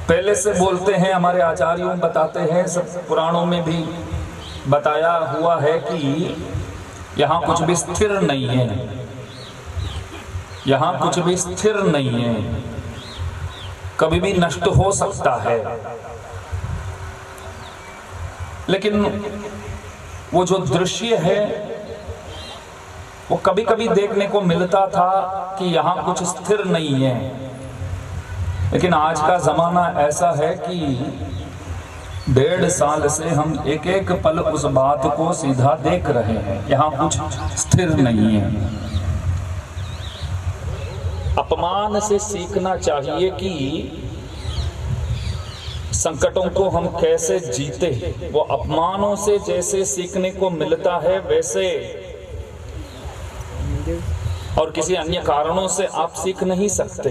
पहले से बोलते हैं, हमारे आचार्यों बताते हैं, सब पुराणों में भी बताया हुआ है कि यहाँ कुछ भी स्थिर नहीं है, यहाँ कुछ भी स्थिर नहीं है, कभी भी नष्ट हो सकता है। लेकिन वो जो दृश्य है वो कभी कभी देखने को मिलता था कि यहाँ कुछ स्थिर नहीं है। लेकिन आज का जमाना ऐसा है कि 1.5 साल से हम एक एक पल उस बात को सीधा देख रहे हैं, यहाँ कुछ स्थिर नहीं है। अपमान से सीखना चाहिए कि संकटों को हम कैसे जीते। वो अपमानों से जैसे सीखने को मिलता है वैसे और किसी अन्य कारणों से आप सीख नहीं सकते।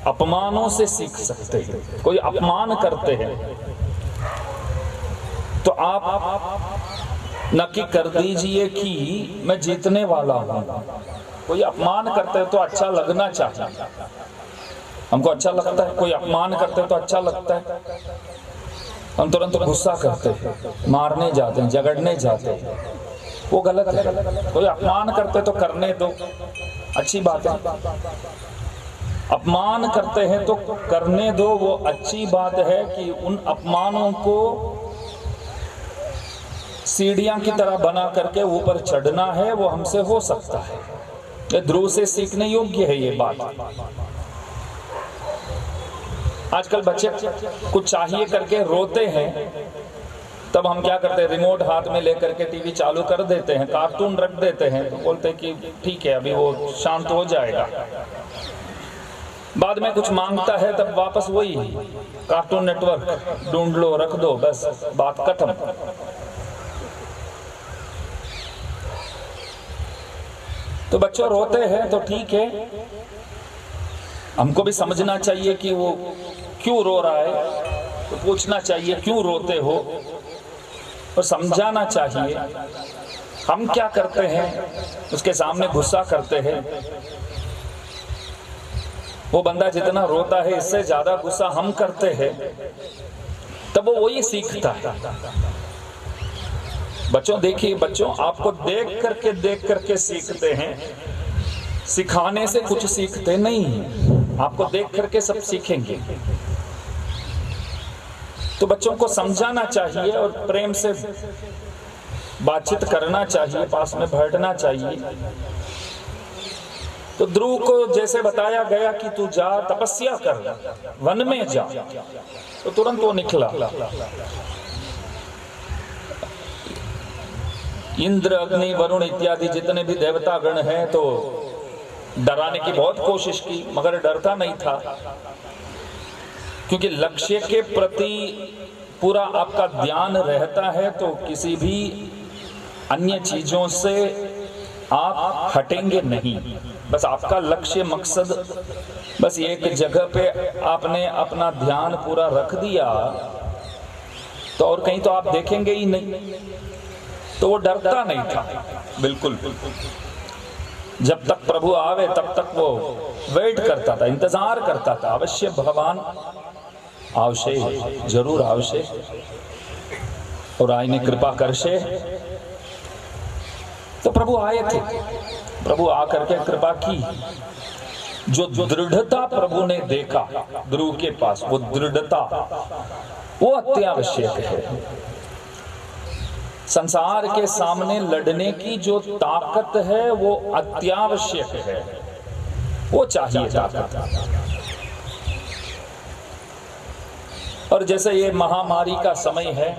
अपमानों से सीख सकते हैं। कोई अपमान करते हैं तो आप नक्की कर दीजिए कि मैं जीतने वाला हूं। कोई अपमान करते हैं तो अच्छा लगना चाहिए, हमको अच्छा लगता है। कोई अपमान करते हैं तो अच्छा लगता है, हम तुरंत गुस्सा करते हैं, मारने जाते हैं, झगड़ने जाते हैं, वो गलत है। कोई अपमान करते तो करने दो, अच्छी बात है। अपमान करते हैं तो करने दो, वो अच्छी बात है कि उन अपमानों को सीढ़ियां की तरह बना करके ऊपर चढ़ना है, वो हमसे हो सकता है। ये ध्रुव से सीखने योग्य है ये बात। आजकल बच्चे कुछ चाहिए करके रोते हैं, तब हम क्या करते हैं, रिमोट हाथ में लेकर के टीवी चालू कर देते हैं, कार्टून रख देते हैं, तो बोलते हैं कि ठीक है अभी वो शांत हो जाएगा। बाद में कुछ मांगता है तब वापस वही कार्टून नेटवर्क ढूंढ लो, रख दो, बस बात खत्म। तो बच्चों रोते हैं तो ठीक है, हमको भी समझना चाहिए कि वो क्यों रो रहा है, तो पूछना चाहिए क्यों रोते हो और समझाना चाहिए। हम क्या करते हैं, उसके सामने गुस्सा करते हैं। वो बंदा जितना रोता है इससे ज्यादा गुस्सा हम करते हैं, तब वो वही सीखता है। बच्चों देखिए, बच्चों आपको देख करके सीखते हैं, सिखाने से कुछ सीखते नहीं हैं, आपको देख करके सब सीखेंगे। तो बच्चों को समझाना चाहिए और प्रेम से बातचीत करना चाहिए, पास में बैठना चाहिए। तो ध्रुव को जैसे बताया गया कि तू जा तपस्या कर, वन में जा, तो तुरंत वो निकला। इंद्र, अग्नि, वरुण इत्यादि जितने भी देवता गण हैं तो डराने की बहुत कोशिश की, मगर डरता नहीं था, क्योंकि लक्ष्य के प्रति पूरा आपका ध्यान रहता है तो किसी भी अन्य चीजों से आप हटेंगे नहीं। बस आपका लक्ष्य, मकसद, बस एक जगह पे आपने अपना ध्यान पूरा रख दिया तो और कहीं तो आप देखेंगे ही नहीं। तो वो डरता नहीं था बिल्कुल। जब तक प्रभु आवे तब तक वो वेट करता था, इंतजार करता था, अवश्य भगवान आवशे, जरूर आवशे और आईने कृपा करशे। तो प्रभु आए थे, प्रभु आकर के कृपा की। जो दृढ़ता प्रभु ने देखा ध्रुव के पास, वो दृढ़ता वो अत्यावश्यक है। संसार के सामने लड़ने की जो ताकत है वो अत्यावश्यक है, वो चाहिए ताकत। और जैसे ये महामारी का समय है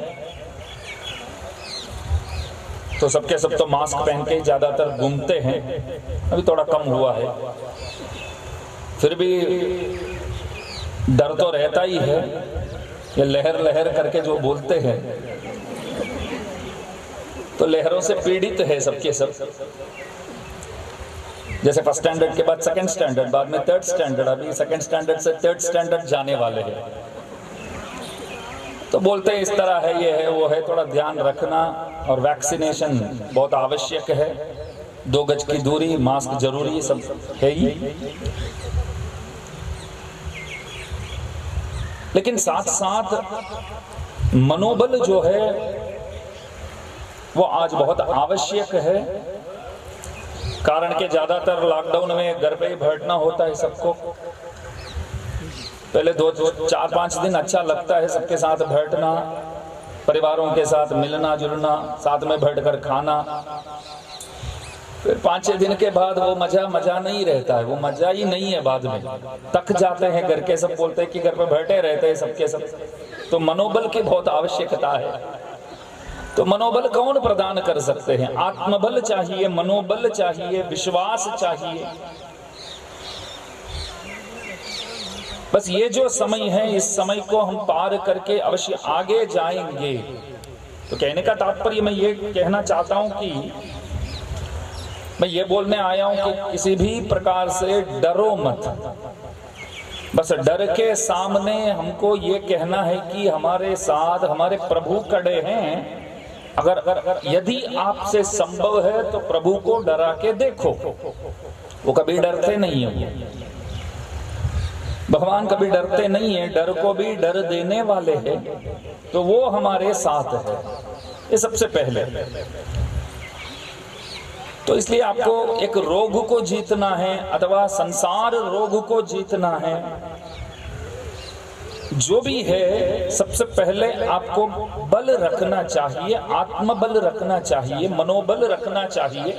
तो सबके सब तो मास्क पहन के ज्यादातर घूमते हैं, अभी थोड़ा कम हुआ है, फिर भी डर तो रहता ही है। ये लहर लहर करके जो बोलते हैं तो लहरों से पीड़ित है सबके सब। जैसे फर्स्ट स्टैंडर्ड के बाद सेकंड स्टैंडर्ड, बाद में थर्ड स्टैंडर्ड, अभी सेकंड स्टैंडर्ड से थर्ड स्टैंडर्ड जाने वाले हैं। तो बोलते हैं इस तरह है, ये है, वो है, थोड़ा ध्यान रखना। और वैक्सीनेशन बहुत आवश्यक है। 2 गज की दूरी, मास्क जरूरी, ये सब है ही। लेकिन साथ साथ मनोबल जो है वो आज बहुत आवश्यक है, कारण के ज्यादातर लॉकडाउन में घर पे ही बैठना होता है सबको। पहले 2-4-5 दिन अच्छा लगता है सबके साथ बैठना, परिवारों के साथ मिलना जुलना, साथ में बैठकर खाना। फिर 5-6 दिन के बाद वो मजा नहीं रहता है, वो मजा ही नहीं है। बाद में थक जाते हैं, घर के सब बोलते हैं कि घर पे बैठे रहते हैं सबके सब। तो मनोबल की बहुत आवश्यकता है। तो मनोबल कौन प्रदान कर सकते हैं? आत्मबल चाहिए, मनोबल चाहिए, विश्वास चाहिए। बस ये जो समय है, इस समय को हम पार करके अवश्य आगे जाएंगे। तो कहने का तात्पर्य मैं ये कहना चाहता हूं कि मैं ये बोलने आया हूं कि किसी भी प्रकार से डरो मत। बस डर के सामने हमको ये कहना है कि हमारे साथ हमारे प्रभु खड़े हैं। अगर यदि आपसे संभव है तो प्रभु को डरा के देखो। वो कभी डरते नहीं है, भगवान कभी डरते नहीं है, डर को भी डर देने वाले हैं। तो वो हमारे साथ है, ये सबसे पहले। तो इसलिए आपको एक रोग को जीतना है अथवा संसार रोग को जीतना है, जो भी है, सबसे पहले आपको बल रखना चाहिए, आत्मबल रखना चाहिए, मनोबल रखना चाहिए।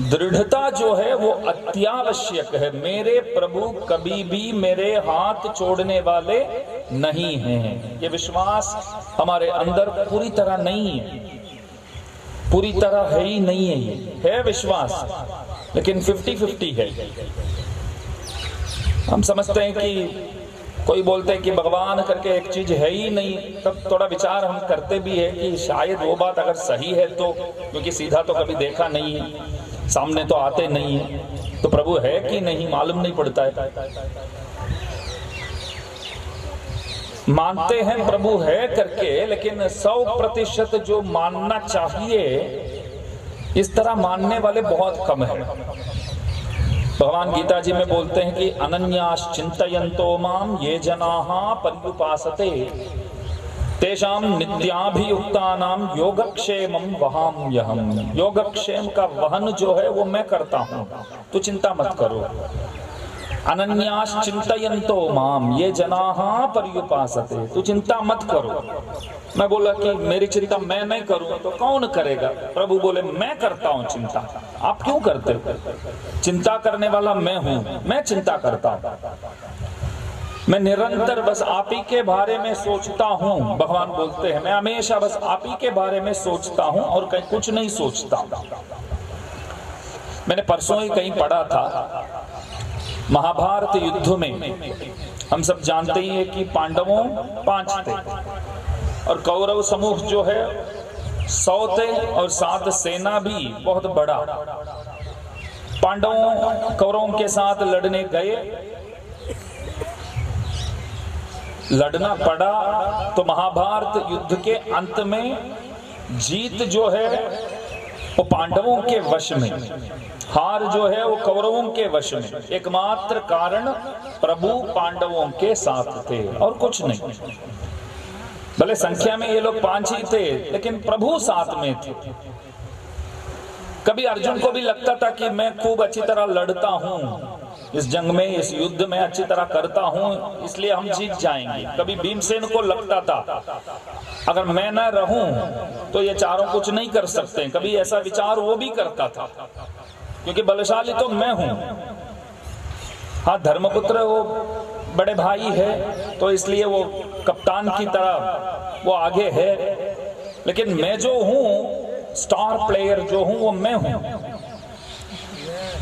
दृढ़ता जो है वो अत्यावश्यक है। मेरे प्रभु कभी भी मेरे हाथ छोड़ने वाले नहीं हैं। ये विश्वास हमारे अंदर पूरी तरह नहीं है, पूरी तरह है ही नहीं है। ये है विश्वास, लेकिन 50-50 है। हम समझते हैं कि कोई बोलते हैं कि भगवान करके एक चीज है ही नहीं, तब थोड़ा विचार हम करते भी है कि शायद वो बात अगर सही है तो, क्योंकि सीधा तो कभी देखा नहीं है, सामने तो आते नहीं है, तो प्रभु है कि नहीं मालूम नहीं पड़ता है। मानते हैं प्रभु है करके, लेकिन 100% जो मानना चाहिए इस तरह मानने वाले बहुत कम है। भगवान गीता जी में बोलते हैं कि अनन्यास चिंतयन्तो माम ये जनाः पर्युपासते तेषाम नित्याभियुक्तानाम योगक्षेमं वहाम्यहम्। योगक्षेम का वहन जो है वो मैं करता हूं, तो चिंता मत करो। अनन्यास चिंतयन्तो माम ये जनाः पर्युपासते, तू चिंता मत करो। मैं बोला कि मेरी चिंता मैं नहीं करूं तो कौन करेगा? प्रभु बोले मैं करता हूं चिंता। आप क्यों करते हो? चिंता करने वाला मैं हूं, मैं चिंता करता हूं। मैं निरंतर बस आप ही के बारे में सोचता हूं। भगवान बोलते हैं मैं हमेशा बस आप ही के बारे में सोचता हूं और कहीं कुछ नहीं सोचता। मैंने परसों ही कहीं पढ़ा था, महाभारत युद्ध में हम सब जानते ही है कि पांडवों 5 थे और कौरव समूह जो है 100 थे और साथ सेना भी बहुत बड़ा। पांडवों कौरवों के साथ लड़ने गए, लड़ना पड़ा, तो महाभारत युद्ध के अंत में जीत जो है वो पांडवों के वश में, हार जो है वो कौरवों के वश में। एकमात्र कारण प्रभु पांडवों के साथ थे और कुछ नहीं। भले संख्या में ये लोग 5 ही थे, लेकिन प्रभु साथ में थे। कभी अर्जुन को भी लगता था कि मैं खूब अच्छी तरह लड़ता हूं, इस जंग में, इस युद्ध में अच्छी तरह करता हूं, इसलिए हम जीत जाएंगे। कभी भीमसेन को लगता था अगर मैं न रहूं तो ये चारों कुछ नहीं कर सकते। कभी ऐसा विचार वो भी करता था, क्योंकि बलशाली तो मैं हूं। हाँ, धर्मपुत्र वो बड़े भाई है तो इसलिए वो कप्तान की तरह वो आगे है, लेकिन मैं जो हूं, स्टार प्लेयर जो हूं वो मैं हूं।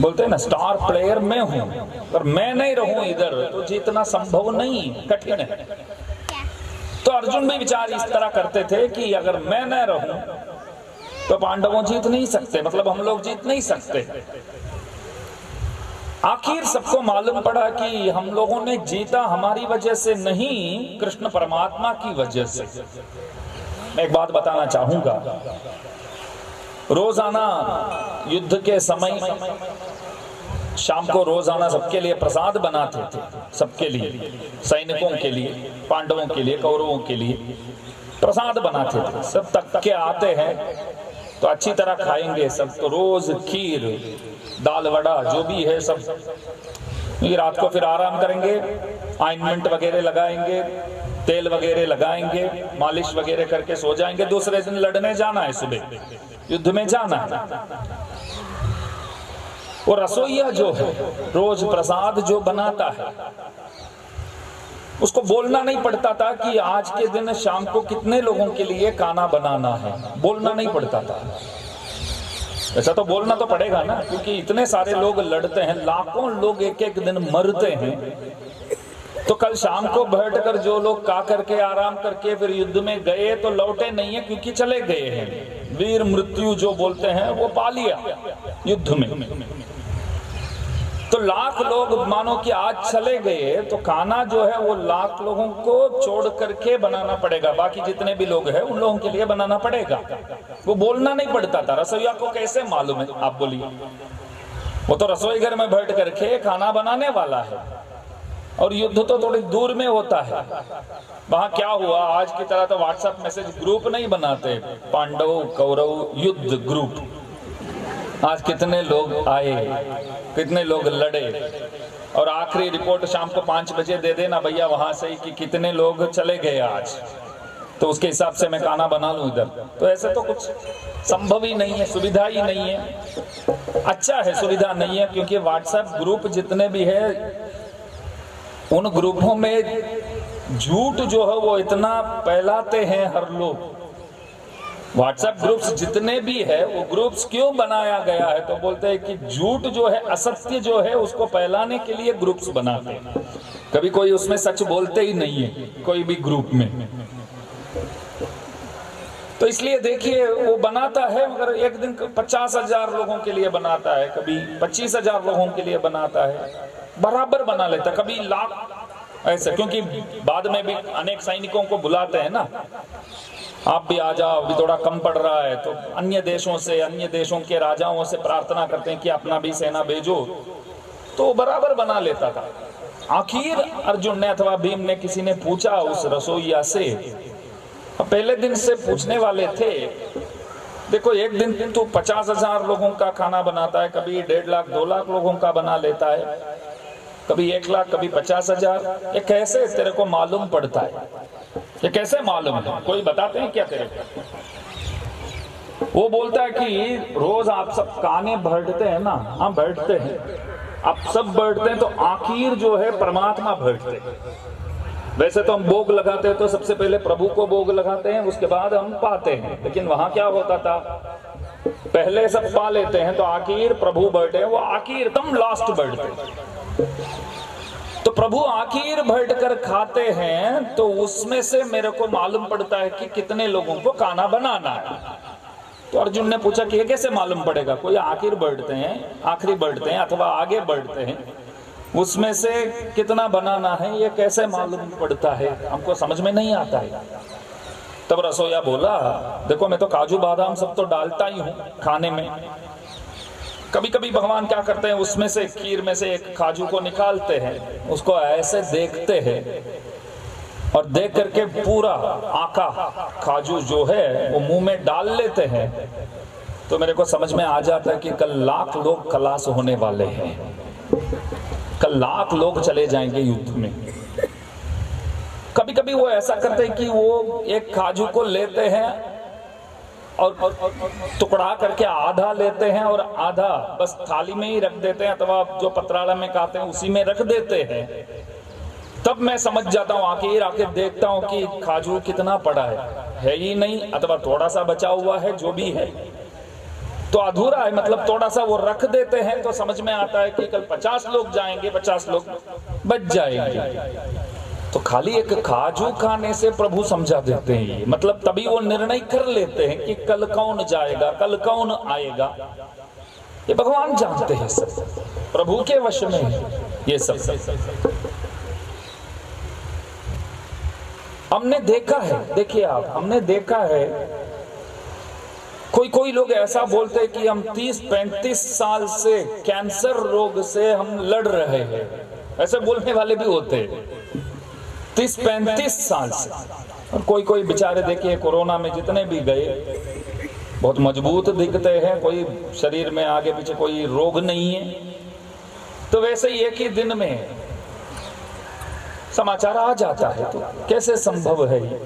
बोलते हैं ना स्टार प्लेयर मैं हूं, और मैं नहीं रहूं इधर तो जीतना संभव नहीं, कठिन है। तो अर्जुन भी विचार इस तरह करते थे कि अगर मैं न रहूं तो पांडवों जीत नहीं सकते, मतलब हम लोग जीत नहीं सकते। आखिर सबको मालूम पड़ा कि हम लोगों ने जीता हमारी वजह से नहीं, कृष्ण परमात्मा की वजह से। मैं एक बात बताना चाहूंगा, रोजाना युद्ध के समय शाम को रोजाना सबके लिए प्रसाद बनाते थे, सबके लिए, सैनिकों के लिए, पांडवों के लिए, कौरवों के लिए प्रसाद बनाते थे। सब तक के आते हैं तो अच्छी तरह खाएंगे सब, तो रोज खीर, दाल वड़ा जो भी है सब। ये रात को फिर आराम करेंगे, ऑइंटमेंट वगैरह लगाएंगे, तेल वगैरह लगाएंगे, मालिश वगैरह करके सो जाएंगे। दूसरे दिन लड़ने जाना है, सुबह युद्ध में जाना है। वो रसोइया जो है रोज प्रसाद जो बनाता है, उसको बोलना नहीं पड़ता था कि आज के दिन शाम को कितने लोगों के लिए खाना बनाना है, बोलना नहीं पड़ता था। ऐसा तो बोलना तो पड़ेगा ना, क्योंकि इतने सारे लोग लड़ते हैं, लाखों लोग एक एक दिन मरते हैं। तो कल शाम को बैठकर जो लोग खा करके आराम करके फिर युद्ध में गए तो लौटे नहीं है, क्योंकि चले गए हैं। वीर मृत्यु जो बोलते हैं वो पा लिया युद्ध में। तो लाख लोग मानो कि आज चले गए तो खाना जो है वो लाख लोगों को छोड़ करके बनाना पड़ेगा। बाकी जितने भी लोग हैं उन लोगों के लिए बनाना पड़ेगा। वो बोलना नहीं पड़ता था। रसोइया को कैसे मालूम है, आप बोलिए? वो तो रसोई घर में बैठ करके खाना बनाने वाला है। और युद्ध तो थोड़ी दूर में होता है। वहां क्या हुआ, आज की तरह तो व्हाट्सएप मैसेज ग्रुप नहीं बनाते, पांडव कौरव युद्ध ग्रुप। आज कितने लोग आए, कितने लोग लड़े, और आखिरी रिपोर्ट शाम को 5 बजे दे देना भैया वहां से कि कितने लोग चले गए आज, तो उसके हिसाब से मैं खाना बना लूं इधर। तो ऐसे तो कुछ संभव ही नहीं है, सुविधा ही नहीं है। अच्छा है सुविधा नहीं है, क्योंकि व्हाट्सएप ग्रुप जितने भी है उन ग्रुपों में झूठ जो है वो इतना फैलाते हैं हर लोग। व्हाट्सएप ग्रुप्स जितने भी है वो ग्रुप्स क्यों बनाया गया है, तो बोलते हैं कि झूठ जो है, असत्य जो है उसको फैलाने के लिए ग्रुप्स बनाते हैं। कभी कोई उसमें सच बोलते ही नहीं है कोई भी ग्रुप में। तो इसलिए देखिए वो बनाता है, मगर एक दिन 50,000 लोगों के लिए बनाता है, कभी 25,000 लोगों के लिए बनाता है, बराबर बना लेता, कभी लाख ऐसे। क्योंकि बाद में भी अनेक सैनिकों को बुलाते हैं ना, आप भी आ जाओ, अभी थोड़ा कम पड़ रहा है, तो अन्य देशों से, अन्य देशों के राजाओं से प्रार्थना करते हैं कि अपना भी सेना भेजो, तो बराबर बना लेता था। आखिर अर्जुन ने अथवा भीम ने, किसी ने पूछा उस रसोइया से, पहले दिन से पूछने वाले थे, देखो एक दिन तो 50,000 लोगों का खाना बनाता है, कभी 1.5 लाख 2 लाख लोगों का बना लेता है, कभी 1 लाख, कभी 50,000। ये कैसे तेरे को मालूम पड़ता है? ये कैसे मालूम है? कोई बताते हैं क्या तेरे को? वो बोलता है कि रोज आप सब खाने बैठते हैं ना, हम बैठते हैं, आप सब बैठते हैं, तो आखिर जो है परमात्मा बैठते हैं। वैसे तो हम भोग लगाते हैं तो सबसे पहले प्रभु को भोग लगाते हैं, उसके बाद हम पाते हैं। लेकिन वहां क्या होता था, पहले सब पा लेते हैं तो आखिर प्रभु बैठे हैं, वो आखिर तुम लास्ट बैठते हैं। तो प्रभु आखिर बैठकर खाते हैं, तो उसमें से मेरे को मालूम पड़ता है कि कितने लोगों को खाना बनाना है। तो अर्जुन ने पूछा कि ये कैसे मालूम पड़ेगा? कोई आखिर बैठते हैं, आखिरी बैठते हैं अथवा आगे बैठते हैं, उसमें से कितना बनाना है ये कैसे मालूम पड़ता है? हमको समझ में नहीं आता है। तब रसोइया बोला, देखो मैं तो काजू बादाम सब तो डालता ही हूँ खाने में। कभी कभी भगवान क्या करते हैं, उसमें से खीर में से एक काजू को निकालते हैं, उसको ऐसे देखते हैं और देख करके पूरा आका काजू जो है वो मुंह में डाल लेते हैं। तो मेरे को समझ में आ जाता है कि कल लाख लोग खलास होने वाले हैं, कल लाख लोग चले जाएंगे युद्ध में। कभी कभी वो ऐसा करते हैं कि वो एक काजू को लेते हैं और टुकड़ा करके आधा लेते हैं और आधा बस थाली में ही रख देते हैं, अथवा जो पत्राला में खाते हैं उसी में रख देते हैं। तब मैं समझ जाता हूँ, आके देखता हूँ कि काजू कितना पड़ा है ही नहीं, अथवा थोड़ा सा बचा हुआ है, जो भी है तो अधूरा है, मतलब थोड़ा सा वो रख देते हैं। तो समझ में आता है कि कल 50 लोग जाएंगे, 50 लोग बच जाएंगे। तो खाली एक काजू खाने से प्रभु समझा देते हैं ये, मतलब तभी वो निर्णय कर लेते हैं कि कल कौन जाएगा, कल कौन आएगा। ये भगवान जानते हैं, सब प्रभु के वश में है ये सब। हमने देखा है, देखिए आप, हमने देखा है कोई कोई लोग ऐसा बोलते हैं कि हम 30-35 साल से कैंसर रोग से हम लड़ रहे हैं, ऐसे बोलने वाले भी होते हैं 30-35 साल से। और कोई कोई बेचारे देखिए कोरोना में जितने भी गए बहुत मजबूत दिखते हैं, कोई शरीर में आगे पीछे कोई रोग नहीं है। तो वैसे ही एक ही दिन में समाचार आ जाता है, तो कैसे संभव है ये?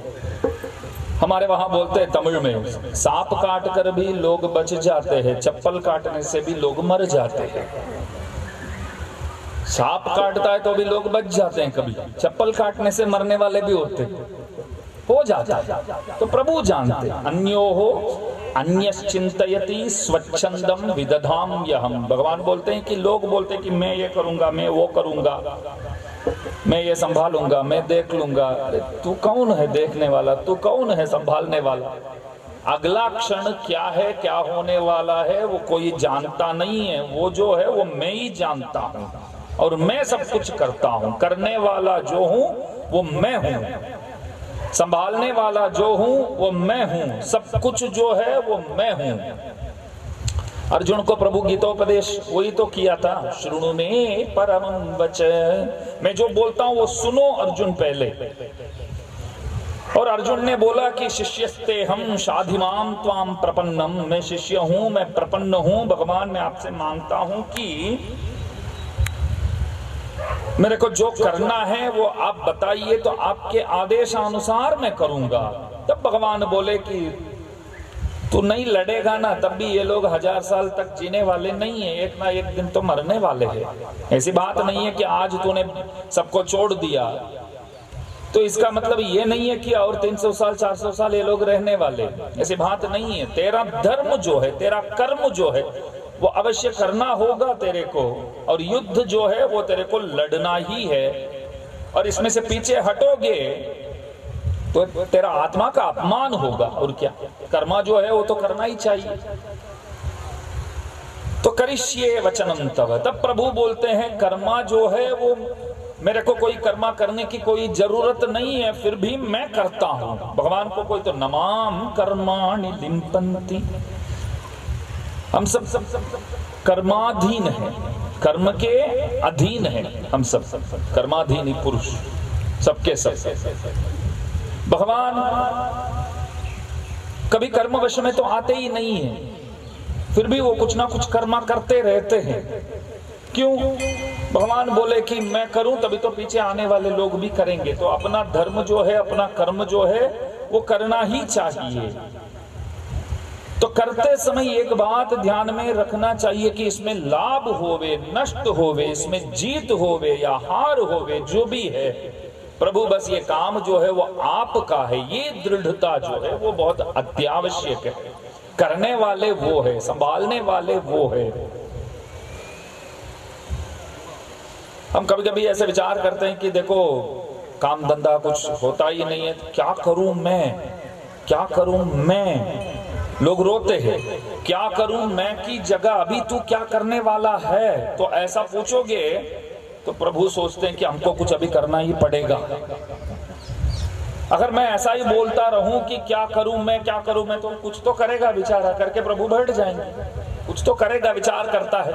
हमारे वहां बोलते हैं तमिल में, सांप काट कर भी लोग बच जाते हैं, चप्पल काटने से भी लोग मर जाते हैं। सांप काटता है तो भी लोग बच जाते हैं, कभी चप्पल काटने से मरने वाले भी होते हो जाता है। तो प्रभु जानते, अन्यो हो अन्यश्चिंतयति स्वच्छंदम विदधाम यहम। भगवान बोलते हैं कि लोग बोलते हैं कि मैं ये करूंगा, मैं वो करूंगा, मैं ये संभालूंगा, मैं देख लूंगा। अरे तू कौन है देखने वाला? तू कौन है संभालने वाला? अगला क्षण क्या है, क्या होने वाला है, वो कोई जानता नहीं है। वो जो है वो मैं ही जानता हूँ, और मैं सब कुछ करता हूँ। करने वाला जो हूँ वो मैं हूँ, संभालने वाला जो हूँ वो मैं हूँ, सब कुछ जो है वो मैं हूँ। अर्जुन को प्रभु गीतोपदेश वही तो किया था, श्रृणु में परमं वचन, मैं जो बोलता हूं वो सुनो अर्जुन पहले। और अर्जुन ने बोला कि शिष्यस्ते हम शाधिमाम त्वाम प्रपन्नम, मैं शिष्य हूं, मैं प्रपन्न हूं। भगवान मैं आपसे मांगता हूं कि मेरे को जो करना है वो आप बताइए, तो आपके आदेशानुसार मैं करूंगा। तब भगवान बोले कि तू नहीं लड़ेगा ना, तब भी ये लोग 1000 साल तक जीने वाले नहीं है, एक ना एक दिन तो मरने वाले हैं। ऐसी बात नहीं है कि आज तूने सबको छोड़ दिया तो इसका मतलब ये नहीं है कि और 300 साल 400 साल ये लोग रहने वाले, ऐसी बात नहीं है। तेरा धर्म जो है, तेरा कर्म जो है वो अवश्य करना होगा तेरे को, और युद्ध जो है वो तेरे को लड़ना ही है। और इसमें से पीछे हटोगे तो तेरा आत्मा का अपमान होगा। और क्या, कर्मा जो है वो तो करना ही चाहिए। तो करिष्ये वचनम तव, तब प्रभु बोलते हैं कर्मा जो है वो मेरे को कोई कर्मा करने की कोई जरूरत नहीं है, फिर भी मैं करता हूं। भगवान को कोई तो नमाम कर्माणि लिम्पन्ति, हम सब कर्माधीन है, कर्म के अधीन है, हम सब कर्माधीन पुरुष सबके सब। भगवान कभी कर्मवश में तो आते ही नहीं है, फिर भी वो कुछ ना कुछ कर्मा करते रहते हैं। क्यों? भगवान बोले कि मैं करूं तभी तो पीछे आने वाले लोग भी करेंगे। तो अपना धर्म जो है, अपना कर्म जो है वो करना ही चाहिए। तो करते समय एक बात ध्यान में रखना चाहिए कि इसमें लाभ होवे, नष्ट होवे, इसमें जीत होवे या हार होवे, जो भी है प्रभु बस ये काम जो है वो आपका है, ये दृढ़ता जो है वो बहुत अत्यावश्यक है। करने वाले वो है, संभालने वाले वो है। हम कभी कभी ऐसे विचार करते हैं कि देखो काम धंधा कुछ होता ही नहीं है, क्या करूं मैं, क्या करूं मैं। लोग रोते हैं, क्या करूं मैं की जगह अभी तू क्या करने वाला है। तो ऐसा पूछोगे तो प्रभु सोचते हैं कि हमको कुछ अभी करना ही पड़ेगा। अगर मैं ऐसा ही बोलता रहूं कि क्या करूं मैं, क्या करूं मैं, तो कुछ तो करेगा विचार करके प्रभु बैठ जाएंगे, कुछ तो करेगा, विचार करता है।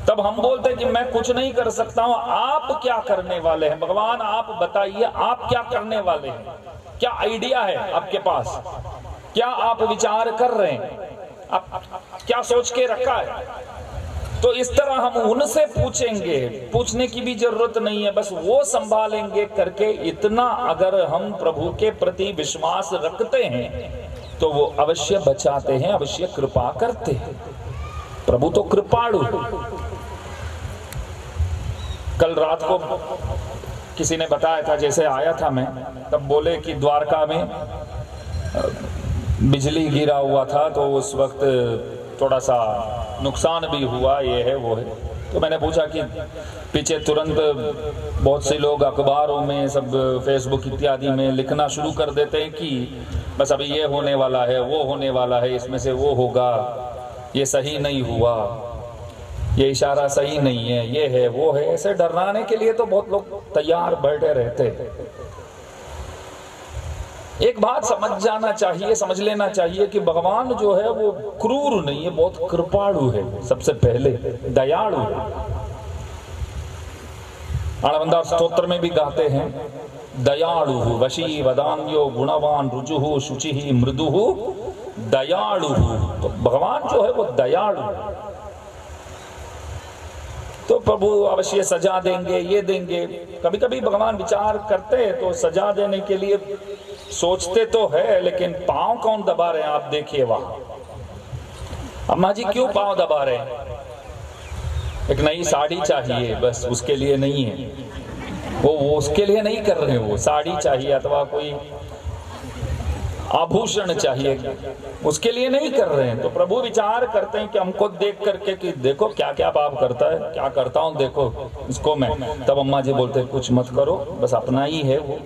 तब हम बोलते हैं कि मैं कुछ नहीं कर सकता हूं, आप क्या करने वाले हैं। भगवान आप बताइए, आप क्या करने वाले हैं, क्या आइडिया है आपके पास, क्या आप विचार कर रहे हैं, आप क्या सोच के रखा है। तो इस तरह हम उनसे पूछेंगे, पूछने की भी जरूरत नहीं है, बस वो संभालेंगे करके इतना अगर हम प्रभु के प्रति विश्वास रखते हैं तो वो अवश्य बचाते हैं, अवश्य कृपा करते हैं। प्रभु तो कृपालु। कल रात को किसी ने बताया था, जैसे आया था मैं, तब बोले कि द्वारका में बिजली गिरा हुआ था तो उस वक्त थोड़ा सा नुकसान भी हुआ, ये है वो है। तो मैंने पूछा कि पीछे तुरंत बहुत से लोग अखबारों में, सब फेसबुक इत्यादि में लिखना शुरू कर देते हैं कि बस अभी ये होने वाला है, वो होने वाला है, इसमें से वो होगा, ये सही नहीं हुआ, ये इशारा सही नहीं है, ये है वो है। ऐसे डराने के लिए तो बहुत लोग तैयार बैठे रहते हैं। एक बात समझ जाना चाहिए, समझ लेना चाहिए कि भगवान जो है वो क्रूर नहीं है, बहुत कृपालु है। सबसे पहले दयालु है। आनंदार स्तोत्र में भी गाते हैं, दयालु वशी वदान्यो गुणवान रुजुहु शुचि मृदुहु दयालु। तो भगवान जो है वो दयालु है। तो प्रभु अवश्य सजा देंगे, ये देंगे। कभी कभी भगवान विचार करते हैं तो सजा देने के लिए सोचते तो है, लेकिन पांव कौन दबा रहे हैं आप देखिए वहां। अम्मा जी क्यों पांव दबा रहे हैं? एक नई साड़ी चाहिए, बस उसके लिए नहीं है वो उसके लिए नहीं कर रहे हैं। वो साड़ी चाहिए अथवा कोई आभूषण चाहिए, उसके लिए नहीं कर रहे हैं। तो प्रभु विचार करते हैं कि हमको देख करके कि देखो क्या क्या पाप करता है, क्या करता हूं देखो इसको मैं। तब अम्मा जी बोलते हैं कुछ मत करो, बस अपना ही है वो,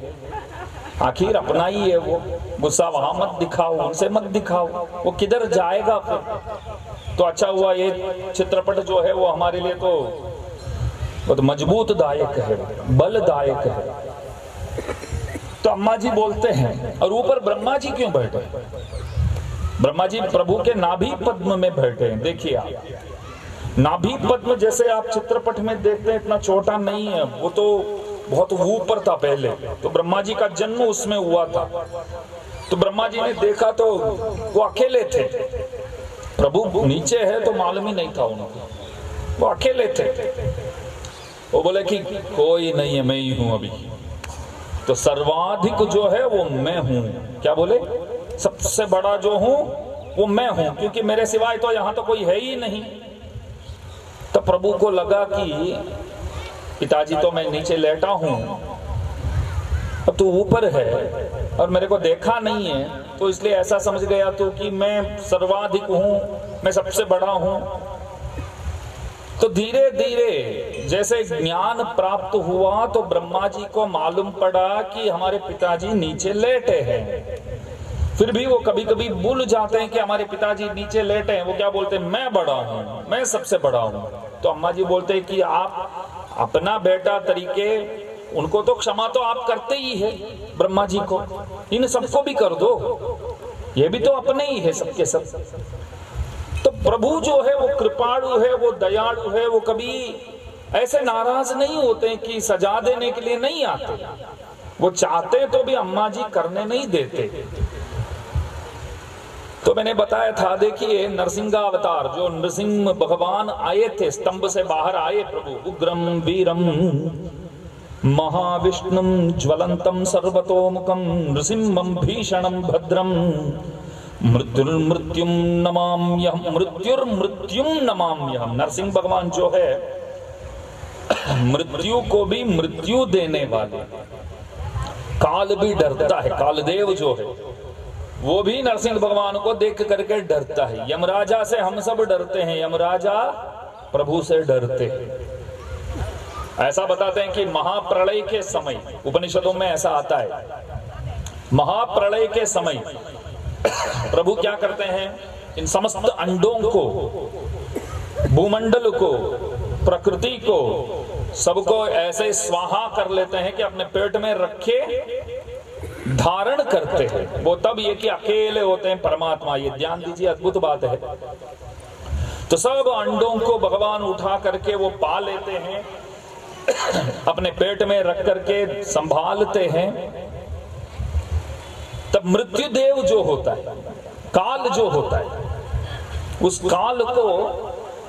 आखिर अपना ही है वो। गुस्सा वहां मत दिखाओ, उनसे मत दिखाओ, वो किधर जाएगा फिर। तो अच्छा हुआ ये चित्रपट जो है वो हमारे लिए तो बहुत मजबूत दायक है, बलदायक है। तो अम्मा जी बोलते हैं, और ऊपर ब्रह्मा जी क्यों बैठे? ब्रह्मा जी प्रभु के नाभि पद्म में बैठे हैं। देखिए आप, नाभि पद्म जैसे आप चित्रपट में देखते हैं इतना छोटा नहीं है, वो तो बहुत ऊपर था पहले। तो ब्रह्मा जी का जन्म उसमें हुआ था। तो ब्रह्मा जी ने देखा तो वो अकेले थे, प्रभु नीचे है तो मालूम ही नहीं था उनको, वो अकेले थे। वो बोले कि कोई नहीं है, मैं ही हूं अभी। तो सर्वाधिक जो है वो मैं हूं। क्या बोले? सबसे बड़ा जो हूं वो मैं हूं, क्योंकि मेरे सिवाय तो यहां तो कोई है ही नहीं। तो प्रभु को लगा कि पिताजी तो मैं नीचे लेटा हूं, अब तू ऊपर है और मेरे को देखा नहीं है, तो इसलिए ऐसा समझ गया तू कि मैं सर्वाधिक हूं, मैं सबसे बड़ा हूं। तो धीरे धीरे जैसे ज्ञान प्राप्त हुआ तो ब्रह्मा जी को मालूम पड़ा कि हमारे पिताजी नीचे लेटे हैं। फिर भी वो कभी कभी भूल जाते हैं कि हमारे पिताजी नीचे लेटे हैं। वो क्या बोलते हैं? मैं बड़ा हूं, मैं सबसे बड़ा हूं। तो अम्मा जी बोलते हैं कि आप अपना बेटा तरीके, उनको तो क्षमा तो आप करते ही है, ब्रह्मा जी को, इन सबको भी कर दो, ये भी तो अपने ही है सबके सब। तो प्रभु जो है वो कृपालु है, वो दयालु है, वो कभी ऐसे नाराज नहीं होते हैं कि सजा देने के लिए नहीं आते। वो चाहते तो भी अम्मा जी करने नहीं देते। तो मैंने बताया था, देखिए नरसिंहावतार जो नरसिंह भगवान आए थे, स्तंभ से बाहर आए प्रभु, उग्रम वीरम महाविष्णुम ज्वलंतम सर्वतोमुखम नृसिंहम भीषणम भद्रम मृत्युर्मृत्युम नमाम्यहम मृत्युर्मृत्युम नमाम्यहम। नरसिंह भगवान जो है मृत्यु को भी मृत्यु देने वाले, काल भी डरता है, कालदेव जो है वो भी नरसिंह भगवान को देख करके डरता है। यमराजा से हम सब डरते हैं, यमराजा प्रभु से डरते हैं। ऐसा बताते हैं कि महाप्रलय के समय, उपनिषदों में ऐसा आता है, महाप्रलय के समय प्रभु क्या करते हैं, इन समस्त अंडों को, भूमंडल को, प्रकृति को, सबको ऐसे स्वाहा कर लेते हैं कि अपने पेट में रखे धारण करते हैं। वो तब ये कि अकेले होते हैं परमात्मा, ये ध्यान दीजिए, अद्भुत बात है। तो सब अंडों को भगवान उठा करके वो पा लेते हैं, अपने पेट में रख करके संभालते हैं। तब मृत्यु देव जो होता है, काल जो होता है, उस काल को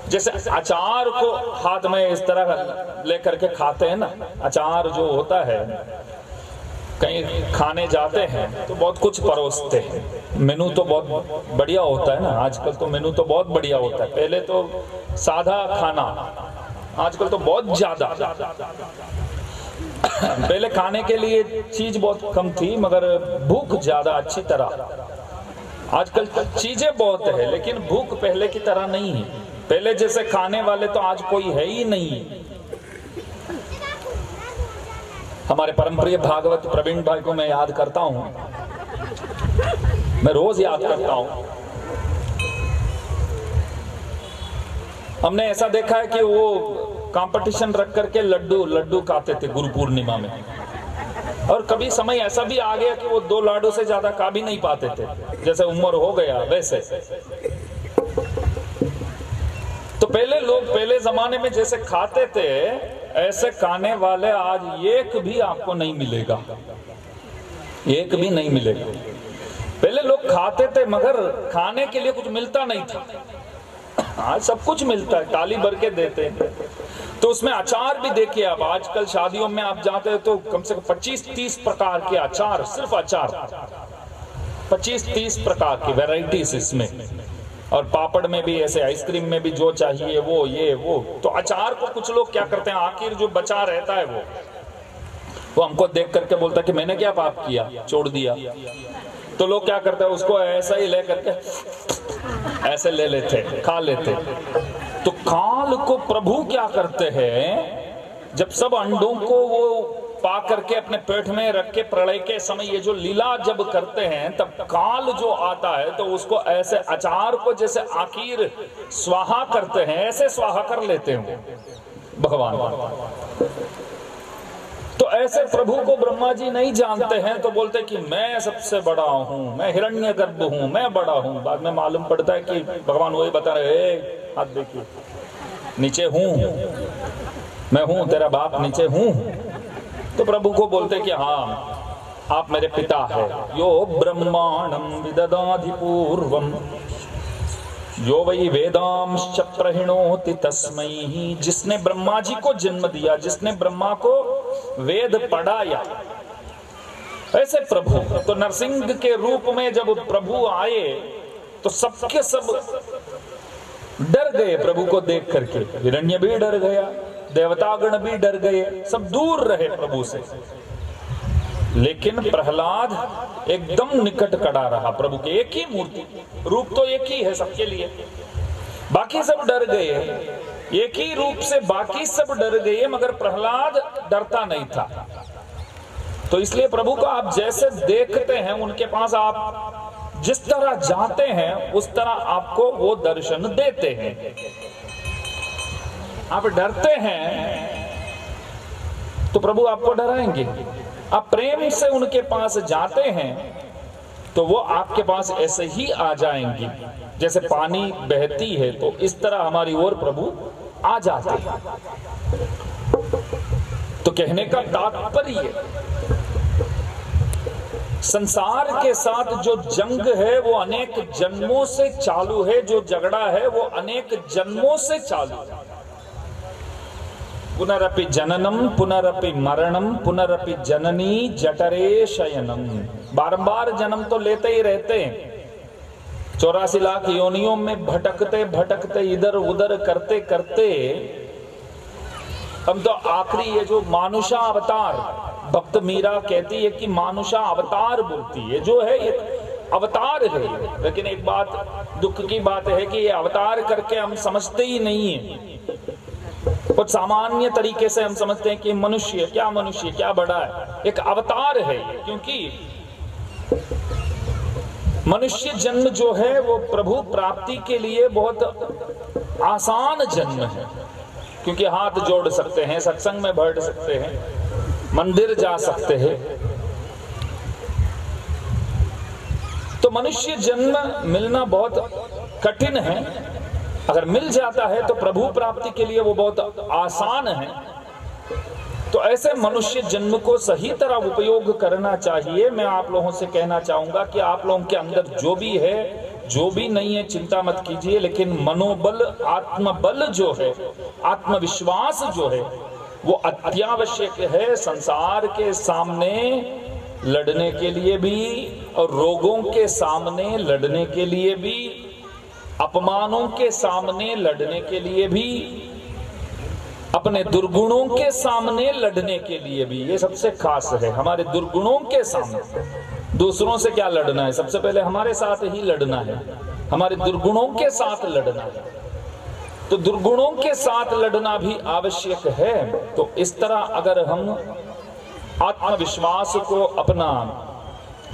जैसे अचार को हाथ में इस तरह लेकर के खाते हैं ना, अचार जो होता है, कहीं खाने जाते हैं तो बहुत कुछ परोसते हैं, मेनू तो बहुत बढ़िया होता है ना, आजकल तो मेनू तो बहुत बढ़िया होता है। पहले तो सादा खाना, आजकल तो बहुत ज्यादा। पहले खाने के लिए चीज बहुत कम थी मगर भूख ज्यादा अच्छी तरह। आजकल चीजें बहुत है लेकिन भूख पहले की तरह नहीं है। पहले जैसे खाने वाले तो आज कोई है ही नहीं। हमारे परम प्रिय भागवत प्रवीण भाई को मैं याद करता हूं, मैं रोज याद करता हूं। हमने ऐसा देखा है कि वो कंपटीशन रख करके लड्डू खाते थे गुरु पूर्णिमा में। और कभी समय ऐसा भी आ गया कि वो 2 लाडू से ज्यादा खा भी नहीं पाते थे, जैसे उम्र हो गया वैसे। तो पहले लोग पहले जमाने में जैसे खाते थे, ऐसे खाने वाले आज एक भी आपको नहीं मिलेगा, एक भी नहीं मिलेगा। पहले लोग खाते थे मगर खाने के लिए कुछ मिलता नहीं था, आज सब कुछ मिलता है, थाली भर के देते हैं। तो उसमें अचार भी देखिए आप, आजकल शादियों में आप जाते हैं तो कम से कम 25-30 प्रकार के अचार, सिर्फ अचार 25-30 प्रकार की वैरायटीज इसमें। और पापड़ में भी ऐसे, आइसक्रीम में भी जो चाहिए वो, ये वो। तो अचार को कुछ लोग क्या करते हैं, आखिर जो बचा रहता है वो हमको देख करके बोलता है कि मैंने क्या पाप किया, छोड़ दिया। तो लोग क्या करते हैं, उसको ऐसा ही ले करके ऐसे ले लेते, खा लेते। तो काल को प्रभु क्या करते हैं, जब सब अंडों को वो पा करके अपने पेट में रख के प्रलय के समय ये जो लीला जब करते हैं, तब काल जो आता है तो उसको ऐसे अचार को जैसे आखिर स्वाहा करते हैं, ऐसे स्वाहा कर लेते हैं भगवान। तो ऐसे प्रभु को ब्रह्मा जी नहीं जानते हैं, तो बोलते कि मैं सबसे बड़ा हूं, मैं हिरण्यगर्भ हूं, मैं बड़ा हूं। बाद में मालूम पड़ता है कि भगवान वही बता रहे, हाथ देखिए नीचे हूं, मैं हूं, तेरा बाप नीचे हूं। तो प्रभु को बोलते कि हाँ आप मेरे पिता है। यो ब्रह्मांडं विददाति पूर्वम यो वै वेदांश्च प्रहिणोति तस्मै, जिसने ब्रह्मा जी को जन्म दिया, जिसने ब्रह्मा को वेद पढ़ाया, ऐसे प्रभु। तो नरसिंह के रूप में जब प्रभु आए तो सबके सब डर गए प्रभु को देख करके। हिरण्य भी डर गया, देवतागण भी डर गए, सब दूर रहे प्रभु से। लेकिन प्रहलाद एकदम निकट खड़ा रहा प्रभु के। एक ही मूर्ति, रूप तो एक ही है सबके लिए, बाकी सब डर गए। एक ही रूप से बाकी सब डर गए, मगर प्रहलाद डरता नहीं था। तो इसलिए प्रभु को आप जैसे देखते हैं, उनके पास आप जिस तरह जाते हैं उस तरह आपको वो दर्शन देते हैं। आप डरते हैं तो प्रभु आपको डराएंगे, आप प्रेम से उनके पास जाते हैं तो वो आपके पास ऐसे ही आ जाएंगे। जैसे पानी बहती है तो इस तरह हमारी ओर प्रभु आ जाते हैं। तो कहने का तात्पर्य, संसार के साथ जो जंग है वो अनेक जन्मों से चालू है, जो झगड़ा है वो अनेक जन्मों से चालू है। पुनरपि जननम पुनरपि मरणम पुनरपि जननी जठरे शयनम। बारंबार जन्म तो लेते ही रहते हैं, 84 लाख योनियों में भटकते भटकते इधर उधर करते करते हम तो आखिरी ये जो मानुषा अवतार, भक्त मीरा कहती है कि मानुषा अवतार बोलती है, जो है एक अवतार है। लेकिन एक बात दुख की बात है कि ये अवतार करके हम समझते ही नहीं है। कुछ सामान्य तरीके से हम समझते हैं कि मनुष्य क्या बड़ा है, एक अवतार है। क्योंकि मनुष्य जन्म जो है वो प्रभु प्राप्ति के लिए बहुत आसान जन्म है, क्योंकि हाथ जोड़ सकते हैं, सत्संग में बैठ सकते हैं, मंदिर जा सकते हैं। तो मनुष्य जन्म मिलना बहुत कठिन है। अगर मिल जाता है तो प्रभु प्राप्ति के लिए वो बहुत आसान है। तो ऐसे मनुष्य जन्म को सही तरह उपयोग करना चाहिए। मैं आप लोगों से कहना चाहूंगा कि आप लोगों के अंदर जो भी है, जो भी नहीं है, चिंता मत कीजिए, लेकिन मनोबल, आत्मबल जो है, आत्मविश्वास जो है वो अत्यावश्यक है संसार के सामने लड़ने के लिए भी, और रोगों के सामने लड़ने के लिए भी, अपमानों के सामने लड़ने के लिए भी, अपने दुर्गुणों के सामने लड़ने के लिए भी। ये सबसे खास है, हमारे दुर्गुणों के सामने। दूसरों से क्या लड़ना है, सबसे पहले हमारे साथ ही लड़ना है, हमारे दुर्गुणों के साथ लड़ना है। तो दुर्गुणों के साथ लड़ना भी आवश्यक है। तो इस तरह अगर हम आत्मविश्वास को अपना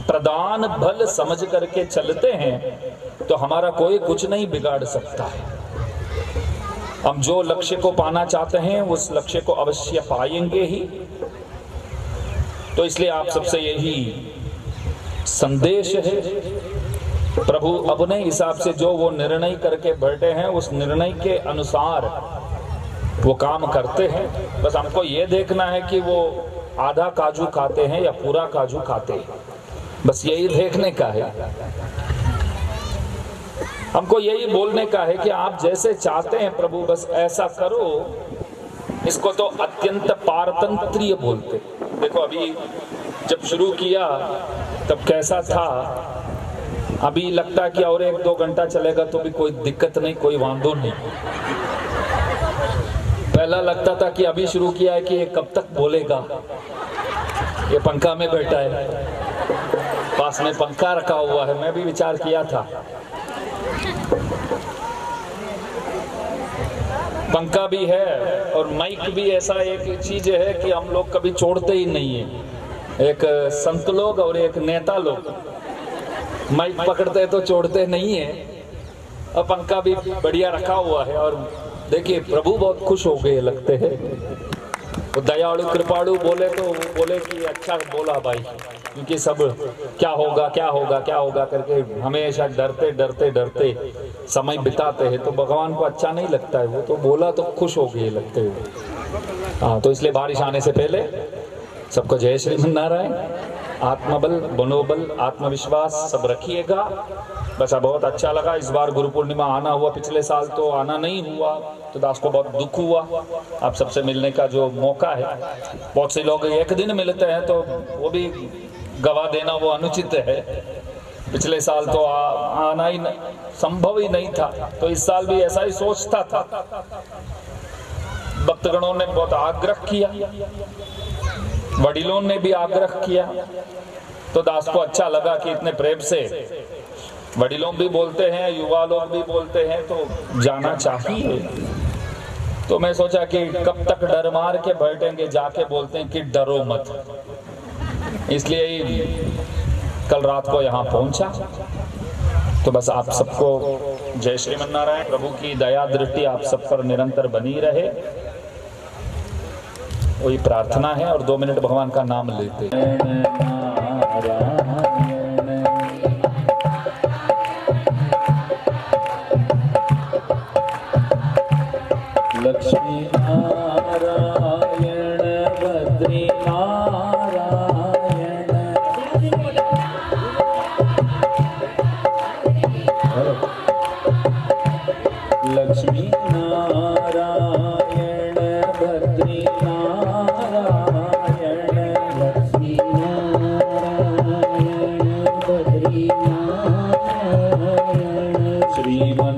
प्रधान बल समझ करके चलते हैं तो हमारा कोई कुछ नहीं बिगाड़ सकता है। हम जो लक्ष्य को पाना चाहते हैं उस लक्ष्य को अवश्य पाएंगे ही। तो इसलिए आप सबसे यही संदेश है, प्रभु अपने हिसाब से जो वो निर्णय करके बैठे हैं उस निर्णय के अनुसार वो काम करते हैं। बस हमको ये देखना है कि वो आधा काजू खाते हैं या पूरा काजू खाते हैं, बस यही देखने का है। हमको यही बोलने का है कि आप जैसे चाहते हैं प्रभु बस ऐसा करो। इसको तो अत्यंत पारतंत्रीय बोलते। देखो अभी जब शुरू किया तब कैसा था, अभी लगता है कि और 1-2 घंटा चलेगा तो भी कोई दिक्कत नहीं, कोई वांदो नहीं। पहला लगता था कि अभी शुरू किया है कि ये कब तक बोलेगा, ये पंखा में बैठा है, पास में पंखा रखा हुआ है। मैं भी विचार किया था, पंखा भी है और माइक भी ऐसा एक चीज है कि हम लोग कभी छोड़ते ही नहीं है। एक संत लोग और एक नेता लोग माइक पकड़ते हैं तो छोड़ते नहीं है, और पंखा भी बढ़िया रखा हुआ है। और देखिए प्रभु बहुत खुश हो गए लगते हैं। वो दयालु कृपालु बोले तो बोले कि अच्छा बोला भाई, क्योंकि सब क्या होगा क्या होगा क्या होगा करके हमेशा डरते डरते डरते समय बिताते हैं, तो भगवान को अच्छा नहीं लगता है। वो तो बोला तो खुश हो गए लगते हैं। हाँ, तो इसलिए बारिश आने से पहले सबको जय श्री नारायण। आत्मबल, मनोबल, आत्मविश्वास सब रखिएगा। बस बहुत अच्छा लगा इस बार गुरु पूर्णिमा आना हुआ, पिछले साल तो आना नहीं हुआ, तो दास को बहुत दुख हुआ। आप सबसे मिलने का जो मौका है, बहुत से लोग एक दिन मिलते हैं तो वो भी गवा देना वो अनुचित है। पिछले साल तो आना ही संभव ही नहीं था, तो इस साल भी ऐसा ही सोचता था। भक्तगणों ने बहुत आग्रह किया, वडिलों ने भी आग्रह किया, तो दास को अच्छा लगा कि इतने प्रेम से वडिलों भी बोलते हैं, युवा लोग भी बोलते हैं, तो जाना चाहिए। तो मैं सोचा कि कब तक डर मार के बैठेंगे, जाके बोलते हैं कि डरो मत। इसलिए ही कल रात को यहाँ पहुंचा। तो बस आप सबको जय श्रीमन नारायण। प्रभु की दया दृष्टि आप सब पर निरंतर बनी रहे, वही प्रार्थना है। और 2 मिनट भगवान का नाम लेते हैं। लक्ष्मी नारायण बद्री नारायण, लक्ष्मी नारायण बद्री नारायण, लक्ष्मी नारायण बद्री नारायण, श्रीमन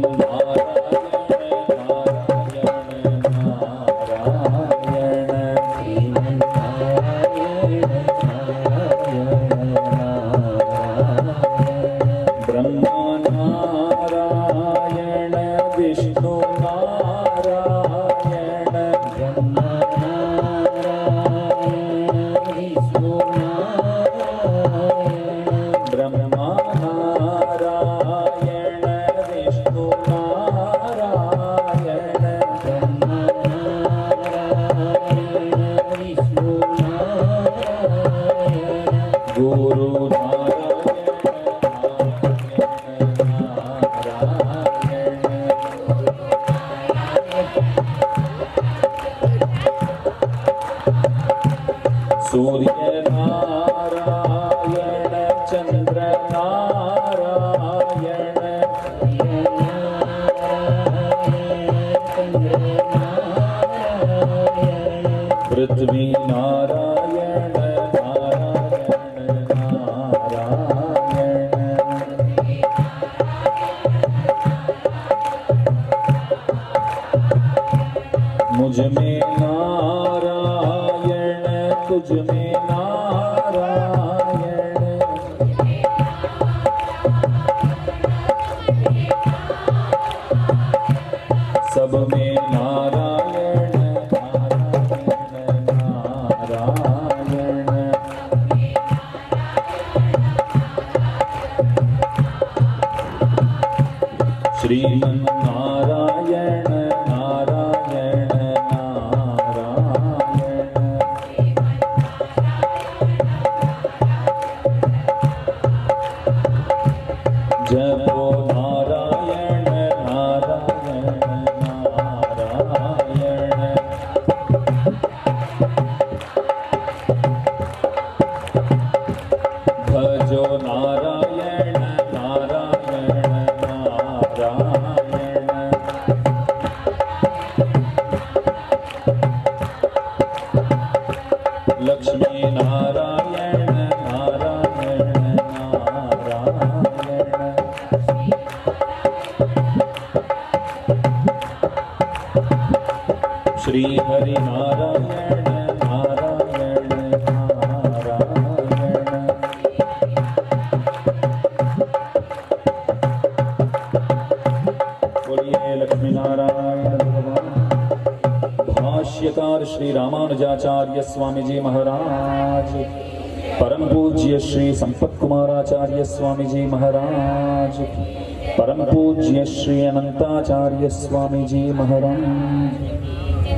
सूर्य नारायण चंद्र नारायण, पृथ्वी नारायण नारायण नारायण, मुझ में नारायण तुझ में नारायण, सब में नारायण नारायण नारायण, श्रीमन नारायण नारायण नारायण, नारायण नारायण नारायण। श्री हरि नारायण नारायण नारायण। बोलिए लक्ष्मी नारायण भगवान। भाष्यकार श्री रामानुजाचार्य स्वामी जी महाराज, परम पूज्य श्री संपत कुमाराचार्य स्वामी जी महाराज, परम पूज्य श्री अनंताचार्य स्वामी जी महाराज।